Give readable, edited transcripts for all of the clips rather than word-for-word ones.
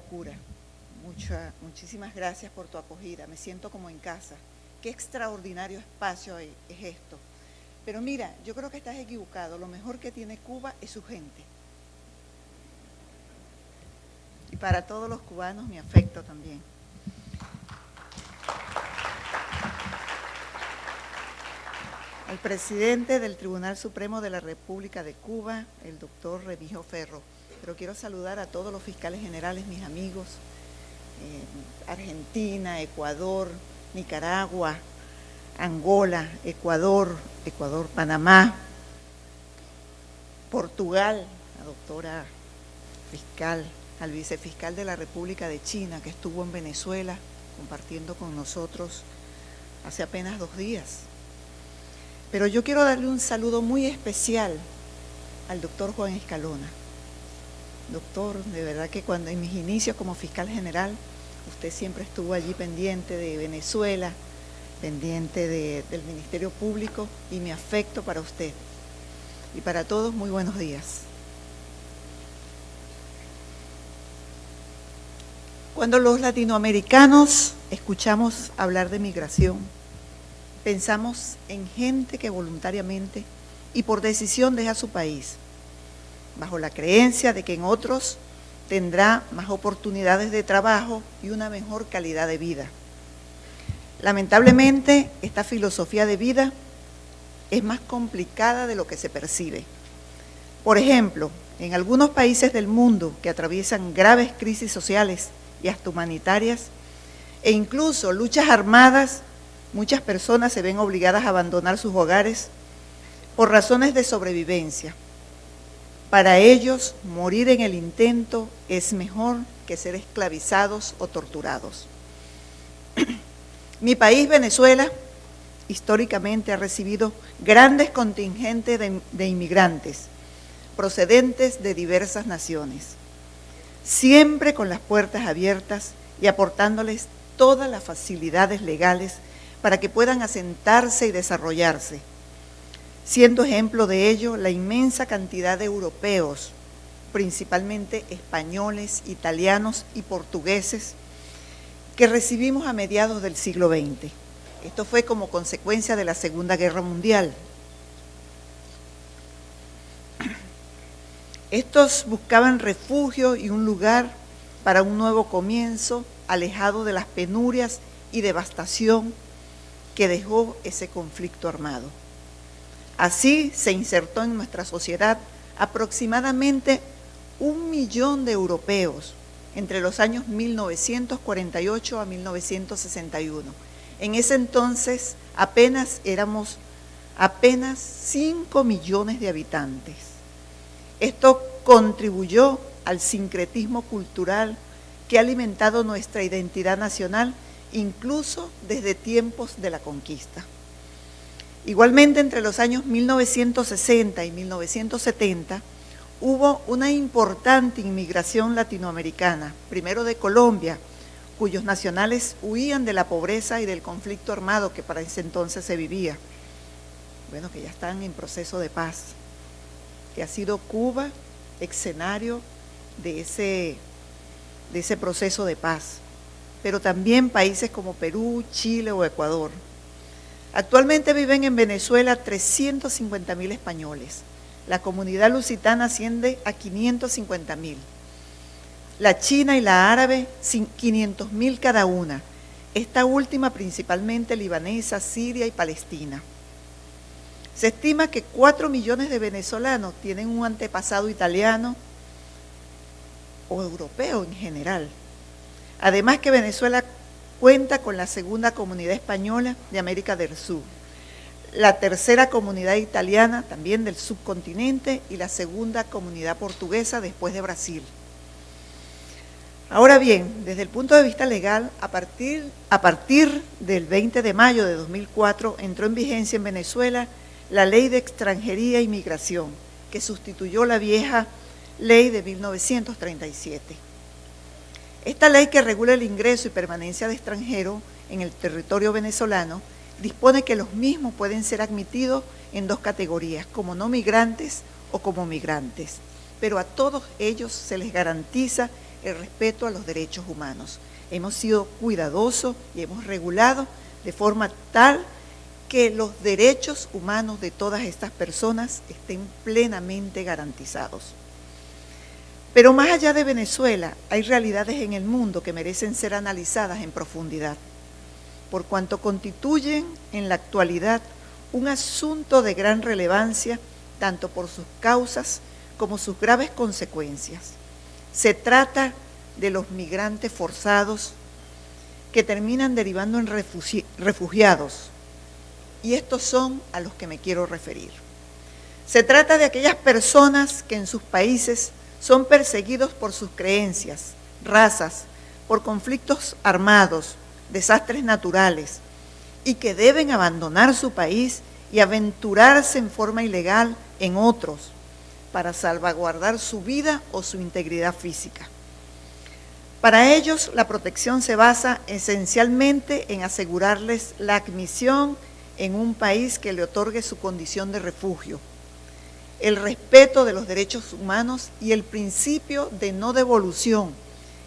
Cura, muchísimas gracias por tu acogida, me siento como en casa. Qué extraordinario espacio es esto. Pero mira, yo creo que estás equivocado, lo mejor que tiene Cuba es su gente. Y para todos los cubanos mi afecto también. Al presidente del Tribunal Supremo de la República de Cuba, el doctor Remigio Ferro. Pero quiero saludar a todos los fiscales generales, mis amigos, Argentina, Ecuador, Nicaragua, Angola, Ecuador, Panamá, Portugal, la doctora fiscal, al vicefiscal de la República de China, que estuvo en Venezuela compartiendo con nosotros hace apenas 2 días. Pero yo quiero darle un saludo muy especial al doctor Juan Escalona. Doctor, de verdad que cuando en mis inicios como fiscal general, usted siempre estuvo allí pendiente de Venezuela, pendiente del Ministerio Público, y mi afecto para usted. Y para todos, muy buenos días. Cuando los latinoamericanos escuchamos hablar de migración, pensamos en gente que voluntariamente y por decisión deja su país, bajo la creencia de que en otros tendrá más oportunidades de trabajo y una mejor calidad de vida. Lamentablemente, esta filosofía de vida es más complicada de lo que se percibe. Por ejemplo, en algunos países del mundo que atraviesan graves crisis sociales y hasta humanitarias, e incluso luchas armadas, muchas personas se ven obligadas a abandonar sus hogares por razones de sobrevivencia. Para ellos, morir en el intento es mejor que ser esclavizados o torturados. Mi país, Venezuela, históricamente ha recibido grandes contingentes de inmigrantes procedentes de diversas naciones, siempre con las puertas abiertas y aportándoles todas las facilidades legales para que puedan asentarse y desarrollarse, siendo ejemplo de ello la inmensa cantidad de europeos, principalmente españoles, italianos y portugueses, que recibimos a mediados del siglo XX. Esto fue como consecuencia de la Segunda Guerra Mundial. Estos buscaban refugio y un lugar para un nuevo comienzo, alejado de las penurias y devastación que dejó ese conflicto armado. Así se insertó en nuestra sociedad aproximadamente 1 millón de europeos entre los años 1948 a 1961. En ese entonces éramos apenas 5 millones de habitantes. Esto contribuyó al sincretismo cultural que ha alimentado nuestra identidad nacional incluso desde tiempos de la conquista. Igualmente, entre los años 1960 y 1970, hubo una importante inmigración latinoamericana, primero de Colombia, cuyos nacionales huían de la pobreza y del conflicto armado que para ese entonces se vivía. Bueno, que ya están en proceso de paz, que ha sido Cuba escenario de ese proceso de paz, pero también países como Perú, Chile o Ecuador. Actualmente viven en Venezuela 350.000 españoles. La comunidad lusitana asciende a 550.000. La china y la árabe, 500.000 cada una. Esta última principalmente libanesa, siria y palestina. Se estima que 4 millones de venezolanos tienen un antepasado italiano o europeo en general. Además que Venezuela cuenta con la segunda comunidad española de América del Sur, la tercera comunidad italiana también del subcontinente y la segunda comunidad portuguesa después de Brasil. Ahora bien, desde el punto de vista legal, a partir del 20 de mayo de 2004 entró en vigencia en Venezuela la Ley de Extranjería e Migración, que sustituyó la vieja Ley de 1937. Esta ley, que regula el ingreso y permanencia de extranjeros en el territorio venezolano, dispone que los mismos pueden ser admitidos en 2 categorías, como no migrantes o como migrantes, pero a todos ellos se les garantiza el respeto a los derechos humanos. Hemos sido cuidadosos y hemos regulado de forma tal que los derechos humanos de todas estas personas estén plenamente garantizados. Pero más allá de Venezuela, hay realidades en el mundo que merecen ser analizadas en profundidad, por cuanto constituyen en la actualidad un asunto de gran relevancia, tanto por sus causas como sus graves consecuencias. Se trata de los migrantes forzados que terminan derivando en refugiados, y estos son a los que me quiero referir. Se trata de aquellas personas que en sus países son perseguidos por sus creencias, razas, por conflictos armados, desastres naturales, y que deben abandonar su país y aventurarse en forma ilegal en otros para salvaguardar su vida o su integridad física. Para ellos, la protección se basa esencialmente en asegurarles la admisión en un país que le otorgue su condición de refugio, el respeto de los derechos humanos y el principio de no devolución,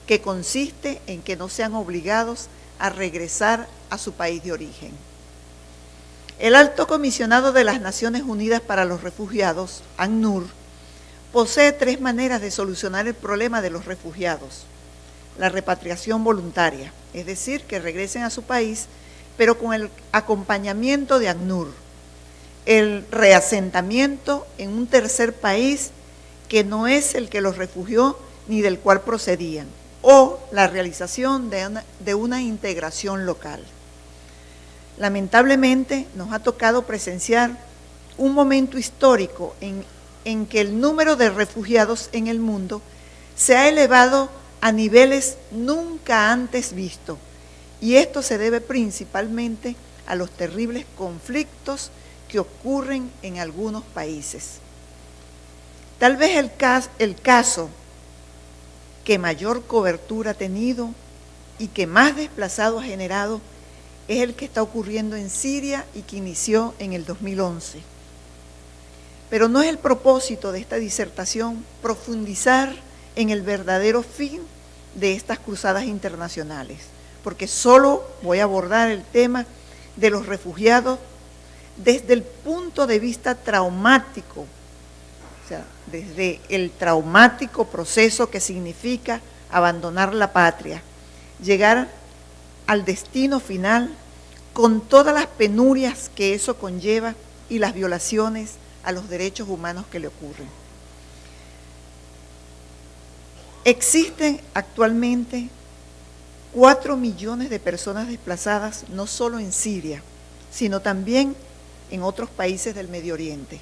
que consiste en que no sean obligados a regresar a su país de origen. El Alto Comisionado de las Naciones Unidas para los Refugiados, ACNUR, posee 3 maneras de solucionar el problema de los refugiados. La repatriación voluntaria, es decir, que regresen a su país, pero con el acompañamiento de ACNUR. El reasentamiento en un tercer país que no es el que los refugió ni del cual procedían, o la realización de una integración local. Lamentablemente nos ha tocado presenciar un momento histórico en que el número de refugiados en el mundo se ha elevado a niveles nunca antes vistos, y esto se debe principalmente a los terribles conflictos que ocurren en algunos países. Tal vez el caso que mayor cobertura ha tenido y que más desplazados ha generado es el que está ocurriendo en Siria y que inició en el 2011. Pero no es el propósito de esta disertación profundizar en el verdadero fin de estas cruzadas internacionales, porque solo voy a abordar el tema de los refugiados desde el punto de vista traumático, o sea, desde el traumático proceso que significa abandonar la patria, llegar al destino final con todas las penurias que eso conlleva y las violaciones a los derechos humanos que le ocurren. Existen actualmente 4 millones de personas desplazadas, no solo en Siria, sino también en otros países del Medio Oriente.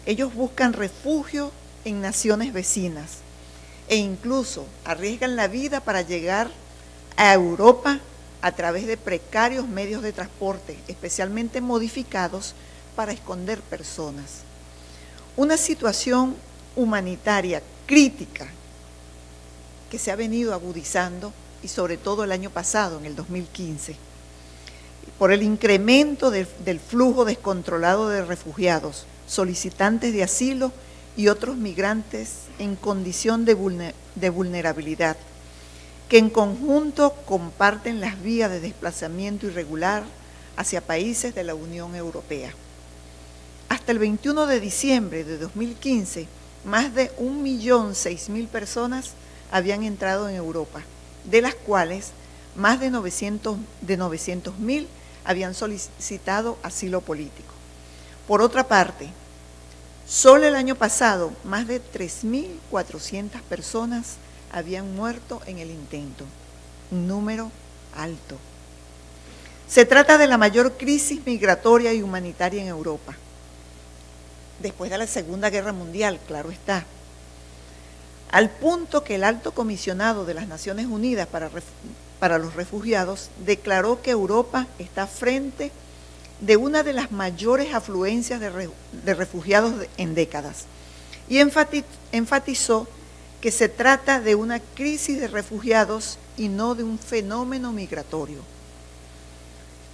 Ellos buscan refugio en naciones vecinas e incluso arriesgan la vida para llegar a Europa a través de precarios medios de transporte, especialmente modificados para esconder personas. Una situación humanitaria crítica que se ha venido agudizando, y sobre todo el año pasado, en el 2015, por el incremento del flujo descontrolado de refugiados, solicitantes de asilo y otros migrantes en condición de vulnerabilidad, que en conjunto comparten las vías de desplazamiento irregular hacia países de la Unión Europea. Hasta el 21 de diciembre de 2015, más de 1.006.000 personas habían entrado en Europa, de las cuales más de 900.000 habían solicitado asilo político. Por otra parte, solo el año pasado, más de 3.400 personas habían muerto en el intento, un número alto. Se trata de la mayor crisis migratoria y humanitaria en Europa, después de la Segunda Guerra Mundial, claro está, al punto que el Alto Comisionado de las Naciones Unidas para los Refugiados declaró que Europa está frente de una de las mayores afluencias de refugiados en décadas, y enfatizó que se trata de una crisis de refugiados y no de un fenómeno migratorio.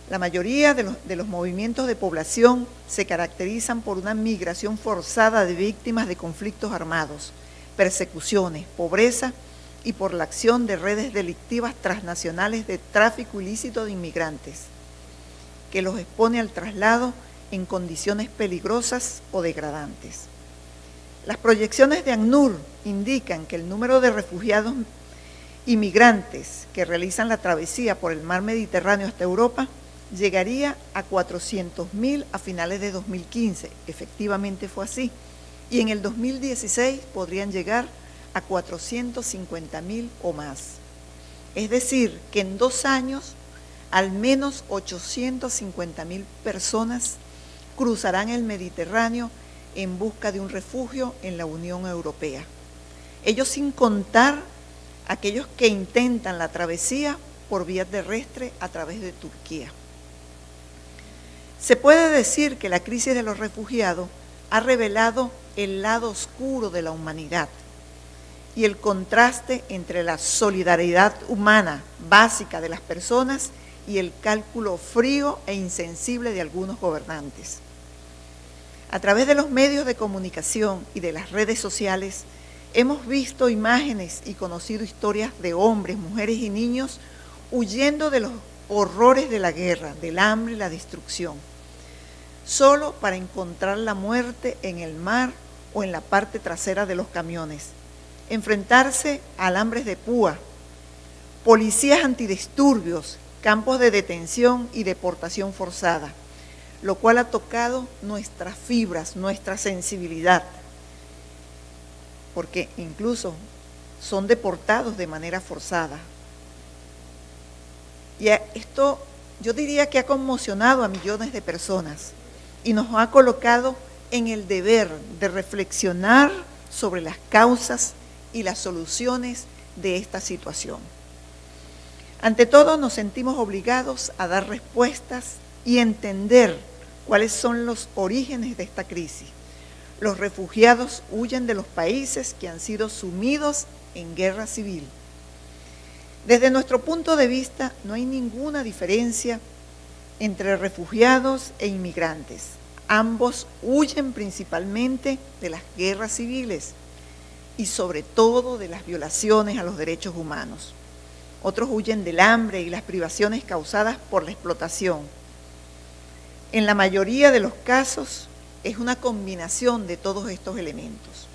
La mayoría de los movimientos de población se caracterizan por una migración forzada de víctimas de conflictos armados, persecuciones, pobreza y por la acción de redes delictivas transnacionales de tráfico ilícito de inmigrantes, que los expone al traslado en condiciones peligrosas o degradantes. Las proyecciones de ACNUR indican que el número de refugiados inmigrantes que realizan la travesía por el mar Mediterráneo hasta Europa llegaría a 400.000 a finales de 2015. Efectivamente fue así. Y en el 2016 podrían llegar a 450.000 o más. Es decir, que en 2 años al menos 850.000 personas cruzarán el Mediterráneo en busca de un refugio en la Unión Europea. Ellos sin contar aquellos que intentan la travesía por vía terrestre a través de Turquía. Se puede decir que la crisis de los refugiados ha revelado el lado oscuro de la humanidad y el contraste entre la solidaridad humana básica de las personas y el cálculo frío e insensible de algunos gobernantes. A través de los medios de comunicación y de las redes sociales, hemos visto imágenes y conocido historias de hombres, mujeres y niños huyendo de los horrores de la guerra, del hambre y la destrucción, solo para encontrar la muerte en el mar o en la parte trasera de los camiones, enfrentarse a alambres de púa, policías antidisturbios, campos de detención y deportación forzada, lo cual ha tocado nuestras fibras, nuestra sensibilidad, porque incluso son deportados de manera forzada. Y esto yo diría que ha conmocionado a millones de personas y nos ha colocado en el deber de reflexionar sobre las causas y las soluciones de esta situación. Ante todo, nos sentimos obligados a dar respuestas y entender cuáles son los orígenes de esta crisis. Los refugiados huyen de los países que han sido sumidos en guerra civil. Desde nuestro punto de vista, no hay ninguna diferencia entre refugiados e inmigrantes. Ambos huyen principalmente de las guerras civiles y sobre todo de las violaciones a los derechos humanos. Otros huyen del hambre y las privaciones causadas por la explotación. En la mayoría de los casos es una combinación de todos estos elementos.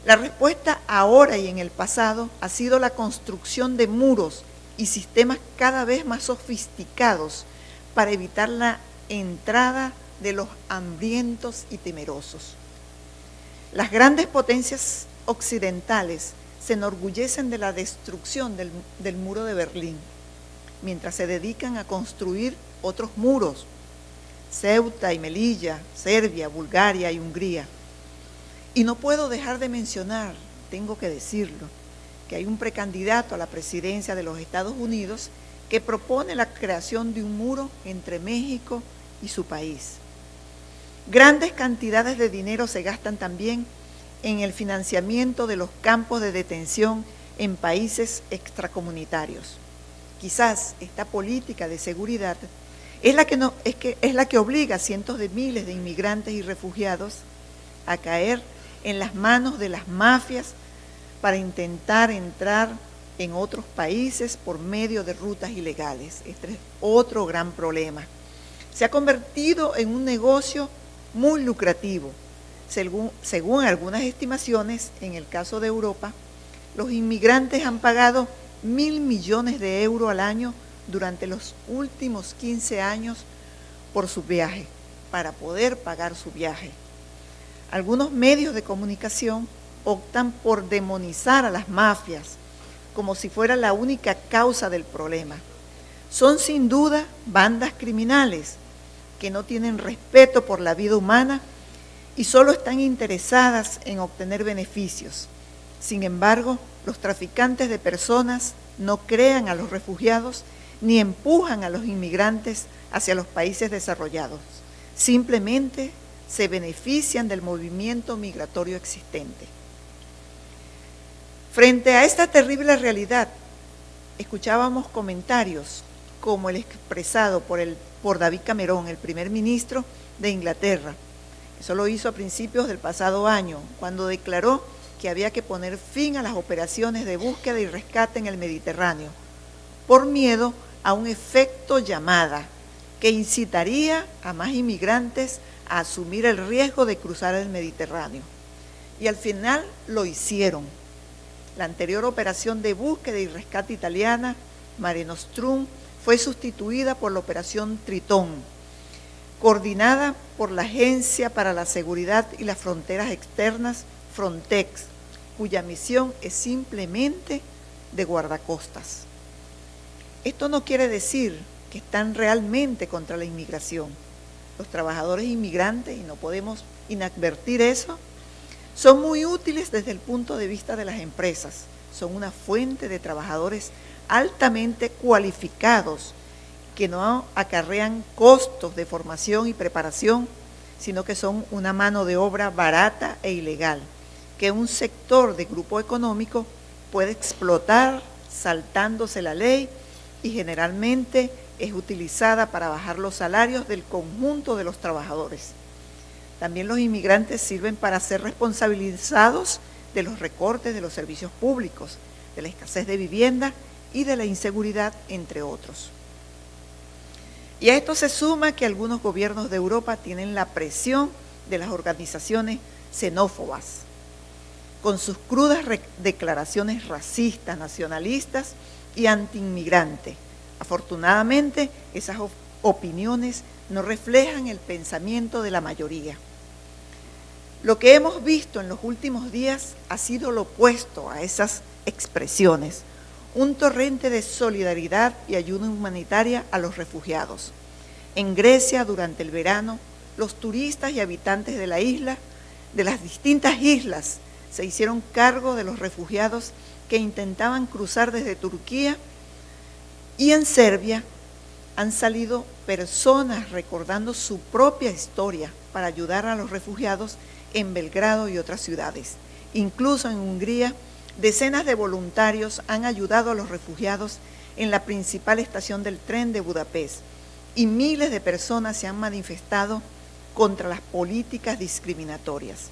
La respuesta ahora y en el pasado ha sido la construcción de muros y sistemas cada vez más sofisticados para evitar la entrada de los hambrientos y temerosos. Las grandes potencias occidentales se enorgullecen de la destrucción del muro de Berlín, mientras se dedican a construir otros muros, Ceuta y Melilla, Serbia, Bulgaria y Hungría. Y no puedo dejar de mencionar, tengo que decirlo, que hay un precandidato a la presidencia de los Estados Unidos que propone la creación de un muro entre México y su país. Grandes cantidades de dinero se gastan también en el financiamiento de los campos de detención en países extracomunitarios. Quizás esta política de seguridad es la que obliga a cientos de miles de inmigrantes y refugiados a caer en las manos de las mafias para intentar entrar en otros países por medio de rutas ilegales. Este es otro gran problema. Se ha convertido en un negocio muy lucrativo. Según algunas estimaciones, en el caso de Europa, los inmigrantes han pagado 1.000 millones de euros al año durante los últimos 15 años por su viaje, para poder pagar su viaje. Algunos medios de comunicación optan por demonizar a las mafias como si fuera la única causa del problema. Son sin duda bandas criminales que no tienen respeto por la vida humana y solo están interesadas en obtener beneficios. Sin embargo, los traficantes de personas no crean a los refugiados ni empujan a los inmigrantes hacia los países desarrollados. Simplemente se benefician del movimiento migratorio existente. Frente a esta terrible realidad, escuchábamos comentarios como el expresado por David Cameron, el primer ministro de Inglaterra. Eso lo hizo a principios del pasado año, cuando declaró que había que poner fin a las operaciones de búsqueda y rescate en el Mediterráneo, por miedo a un efecto llamada que incitaría a más inmigrantes a asumir el riesgo de cruzar el Mediterráneo. Y al final lo hicieron. La anterior operación de búsqueda y rescate italiana, Mare Nostrum, fue sustituida por la operación Tritón, coordinada por la Agencia para la Seguridad y las Fronteras Externas, Frontex, cuya misión es simplemente de guardacostas. Esto no quiere decir que están realmente contra la inmigración. Los trabajadores inmigrantes, y no podemos inadvertir eso, son muy útiles desde el punto de vista de las empresas. Son una fuente de trabajadores altamente cualificados que no acarrean costos de formación y preparación, sino que son una mano de obra barata e ilegal, que un sector de grupo económico puede explotar saltándose la ley y generalmente es utilizada para bajar los salarios del conjunto de los trabajadores. También los inmigrantes sirven para ser responsabilizados de los recortes de los servicios públicos, de la escasez de vivienda y de la inseguridad, entre otros. Y a esto se suma que algunos gobiernos de Europa tienen la presión de las organizaciones xenófobas, con sus crudas declaraciones racistas, nacionalistas y antiinmigrantes. Afortunadamente, esas opiniones no reflejan el pensamiento de la mayoría. Lo que hemos visto en los últimos días ha sido lo opuesto a esas expresiones, un torrente de solidaridad y ayuda humanitaria a los refugiados. En Grecia, durante el verano, los turistas y habitantes de la isla, de las distintas islas, se hicieron cargo de los refugiados que intentaban cruzar desde Turquía, y en Serbia han salido personas recordando su propia historia para ayudar a los refugiados en Belgrado y otras ciudades. Incluso en Hungría, decenas de voluntarios han ayudado a los refugiados en la principal estación del tren de Budapest y miles de personas se han manifestado contra las políticas discriminatorias.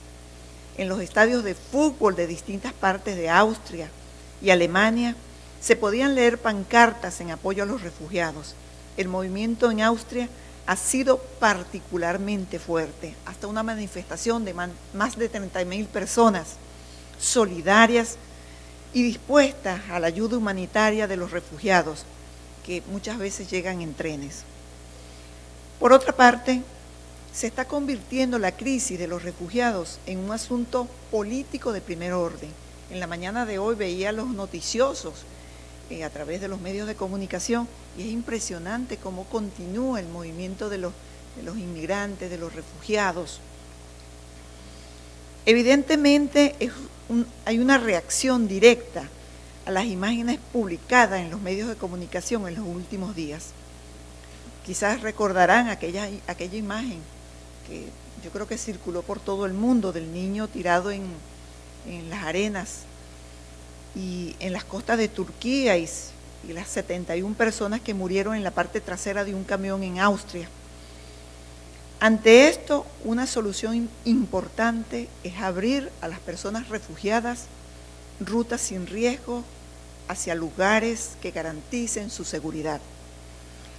En los estadios de fútbol de distintas partes de Austria y Alemania se podían leer pancartas en apoyo a los refugiados. El movimiento en Austria ha sido particularmente fuerte, hasta una manifestación de más de 30.000 personas solidarias y dispuestas a la ayuda humanitaria de los refugiados, que muchas veces llegan en trenes. Por otra parte, se está convirtiendo la crisis de los refugiados en un asunto político de primer orden. En la mañana de hoy veía los noticiosos a través de los medios de comunicación y es impresionante cómo continúa el movimiento de los inmigrantes, de los refugiados. Evidentemente hay una reacción directa a las imágenes publicadas en los medios de comunicación en los últimos días. Quizás recordarán aquella imagen que yo creo que circuló por todo el mundo del niño tirado en las arenas y en las costas de Turquía y las 71 personas que murieron en la parte trasera de un camión en Austria. Ante esto, una solución importante es abrir a las personas refugiadas rutas sin riesgo hacia lugares que garanticen su seguridad.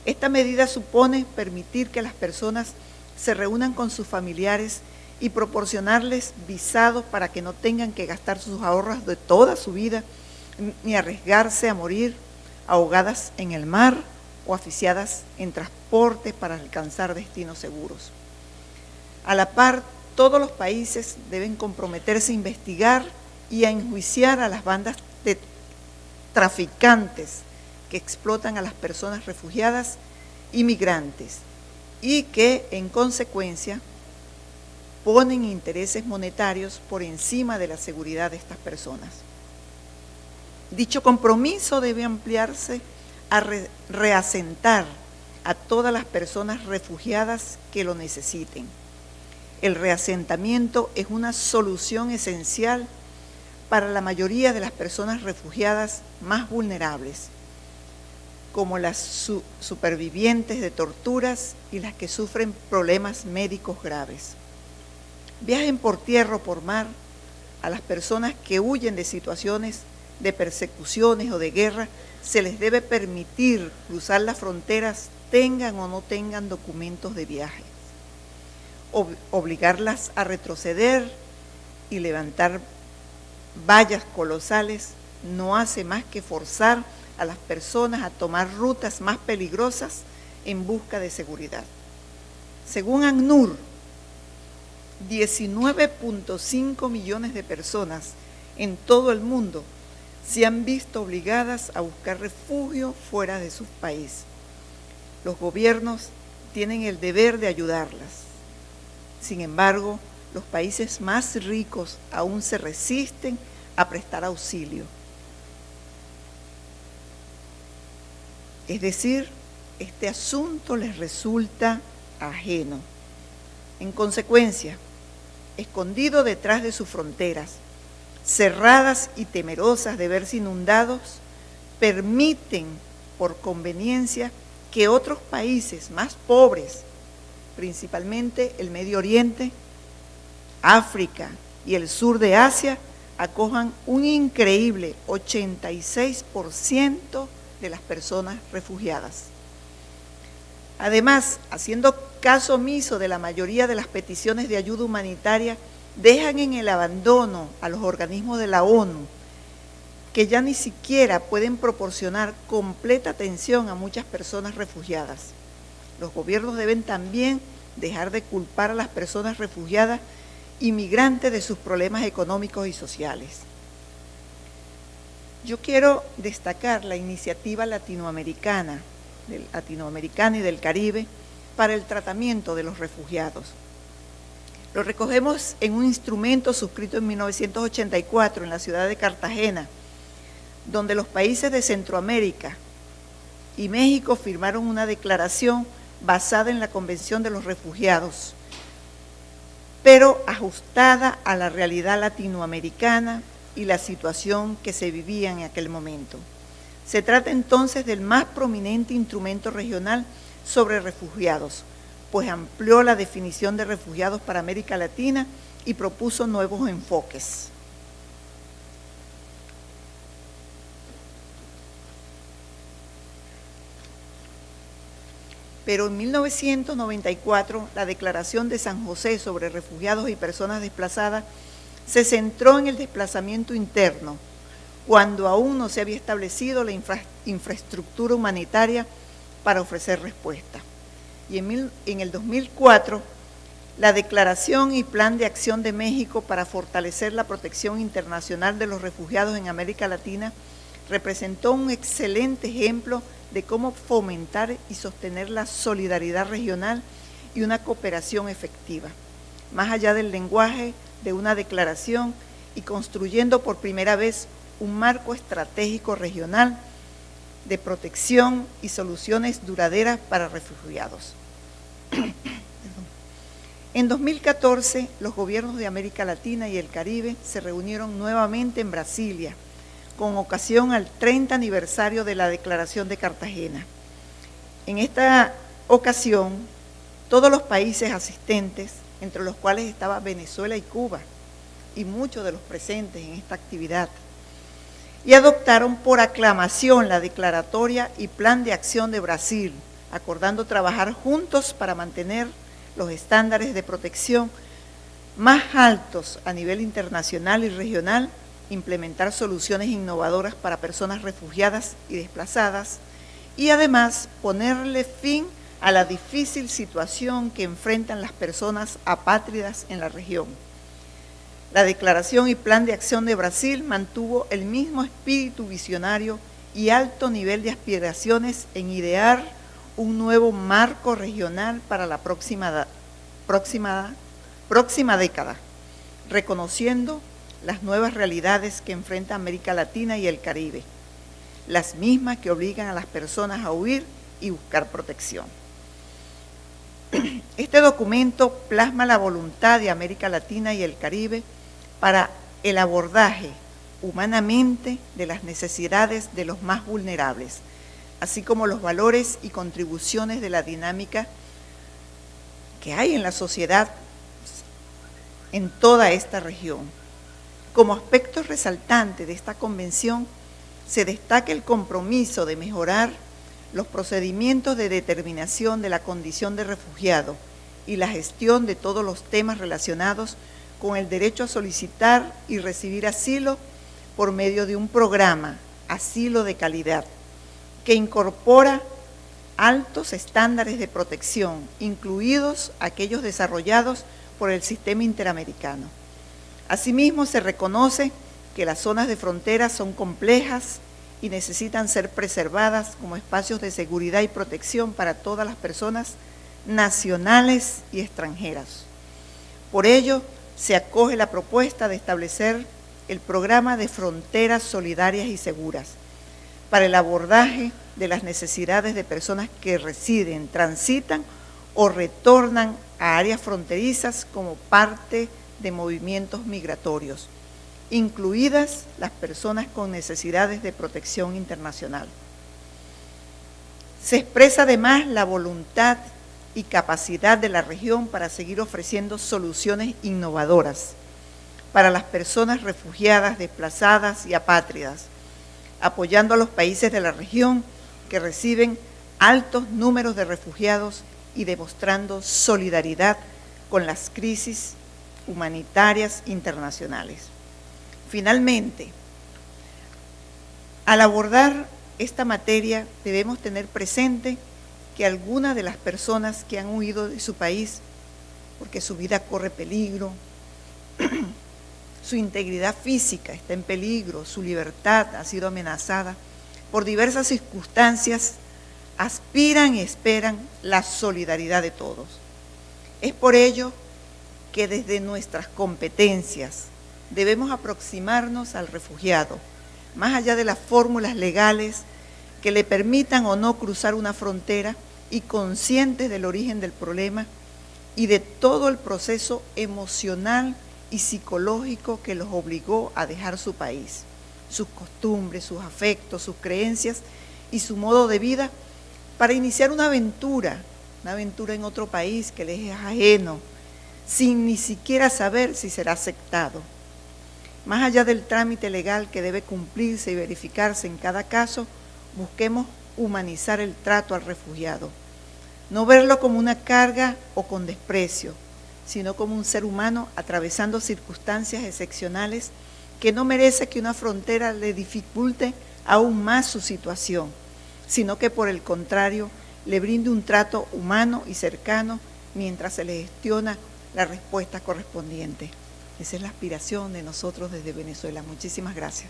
Esta medida supone permitir que las personas se reúnan con sus familiares y proporcionarles visados para que no tengan que gastar sus ahorros de toda su vida ni arriesgarse a morir ahogadas en el mar o asfixiadas en transporte para alcanzar destinos seguros. A la par, todos los países deben comprometerse a investigar y a enjuiciar a las bandas de traficantes que explotan a las personas refugiadas y migrantes y que, en consecuencia, ponen intereses monetarios por encima de la seguridad de estas personas. Dicho compromiso debe ampliarse a reasentar a todas las personas refugiadas que lo necesiten. El reasentamiento es una solución esencial para la mayoría de las personas refugiadas más vulnerables, como las supervivientes de torturas y las que sufren problemas médicos graves. Viajen por tierra o por mar, A las personas que huyen de situaciones de persecuciones o de guerra, se les debe permitir cruzar las fronteras, tengan o no tengan documentos de viaje. Obligarlas a retroceder y levantar vallas colosales no hace más que forzar a las personas a tomar rutas más peligrosas en busca de seguridad. Según ACNUR, 19.5 millones de personas en todo el mundo se han visto obligadas a buscar refugio fuera de sus países. Los gobiernos tienen el deber de ayudarlas. Sin embargo, los países más ricos aún se resisten a prestar auxilio. Es decir, este asunto les resulta ajeno. En consecuencia, escondido detrás de sus fronteras, cerradas y temerosas de verse inundados, permiten por conveniencia que otros países más pobres, principalmente el Medio Oriente, África y el sur de Asia, acojan un increíble 86% de las personas refugiadas. Además, haciendo caso omiso de la mayoría de las peticiones de ayuda humanitaria, dejan en el abandono a los organismos de la ONU, que ya ni siquiera pueden proporcionar completa atención a muchas personas refugiadas. Los gobiernos deben también dejar de culpar a las personas refugiadas y migrantes de sus problemas económicos y sociales. Yo quiero destacar la iniciativa latinoamericana y del Caribe para el tratamiento de los refugiados. Lo recogemos en un instrumento suscrito en 1984 en la ciudad de Cartagena, donde los países de Centroamérica y México firmaron una declaración basada en la Convención de los Refugiados, pero ajustada a la realidad latinoamericana y la situación que se vivía en aquel momento. Se trata entonces del más prominente instrumento regional sobre refugiados, pues amplió la definición de refugiados para América Latina y propuso nuevos enfoques. Pero en 1994, la Declaración de San José sobre refugiados y personas desplazadas se centró en el desplazamiento interno, cuando aún no se había establecido la infraestructura humanitaria para ofrecer respuesta. Y en el 2004, la Declaración y Plan de Acción de México para fortalecer la protección internacional de los refugiados en América Latina representó un excelente ejemplo de cómo fomentar y sostener la solidaridad regional y una cooperación efectiva, más allá del lenguaje de una declaración y construyendo por primera vez un marco estratégico regional de protección y soluciones duraderas para refugiados. En 2014, los gobiernos de América Latina y el Caribe se reunieron nuevamente en Brasilia, con ocasión al 30 aniversario de la Declaración de Cartagena. En esta ocasión, todos los países asistentes, entre los cuales estaba Venezuela y Cuba, y muchos de los presentes en esta actividad, y adoptaron por aclamación la declaratoria y plan de acción de Brasil, acordando trabajar juntos para mantener los estándares de protección más altos a nivel internacional y regional, implementar soluciones innovadoras para personas refugiadas y desplazadas, y además ponerle fin a la difícil situación que enfrentan las personas apátridas en la región. La Declaración y Plan de Acción de Brasil mantuvo el mismo espíritu visionario y alto nivel de aspiraciones en idear un nuevo marco regional para la próxima década, reconociendo las nuevas realidades que enfrenta América Latina y el Caribe, las mismas que obligan a las personas a huir y buscar protección. Este documento plasma la voluntad de América Latina y el Caribe para el abordaje humanamente de las necesidades de los más vulnerables, así como los valores y contribuciones de la dinámica que hay en la sociedad en toda esta región. Como aspecto resaltante de esta convención, se destaca el compromiso de mejorar los procedimientos de determinación de la condición de refugiado y la gestión de todos los temas relacionados con el derecho a solicitar y recibir asilo por medio de un programa, Asilo de Calidad, que incorpora altos estándares de protección, incluidos aquellos desarrollados por el sistema interamericano. Asimismo, se reconoce que las zonas de frontera son complejas y necesitan ser preservadas como espacios de seguridad y protección para todas las personas nacionales y extranjeras. Por ello, se acoge la propuesta de establecer el programa de fronteras solidarias y seguras para el abordaje de las necesidades de personas que residen, transitan o retornan a áreas fronterizas como parte de movimientos migratorios, incluidas las personas con necesidades de protección internacional. Se expresa además la voluntad y capacidad de la región para seguir ofreciendo soluciones innovadoras para las personas refugiadas, desplazadas y apátridas, apoyando a los países de la región que reciben altos números de refugiados y demostrando solidaridad con las crisis humanitarias internacionales. Finalmente, al abordar esta materia debemos tener presente que algunas de las personas que han huido de su país porque su vida corre peligro, su integridad física está en peligro, su libertad ha sido amenazada por diversas circunstancias, aspiran y esperan la solidaridad de todos. Es por ello que desde nuestras competencias debemos aproximarnos al refugiado, más allá de las fórmulas legales que le permitan o no cruzar una frontera y conscientes del origen del problema y de todo el proceso emocional y psicológico que los obligó a dejar su país, sus costumbres, sus afectos, sus creencias y su modo de vida para iniciar una aventura en otro país que les es ajeno, sin ni siquiera saber si será aceptado. Más allá del trámite legal que debe cumplirse y verificarse en cada caso, busquemos humanizar el trato al refugiado, no verlo como una carga o con desprecio, sino como un ser humano atravesando circunstancias excepcionales que no merece que una frontera le dificulte aún más su situación, sino que por el contrario le brinde un trato humano y cercano mientras se le gestiona la respuesta correspondiente. Esa es la aspiración de nosotros desde Venezuela. Muchísimas gracias.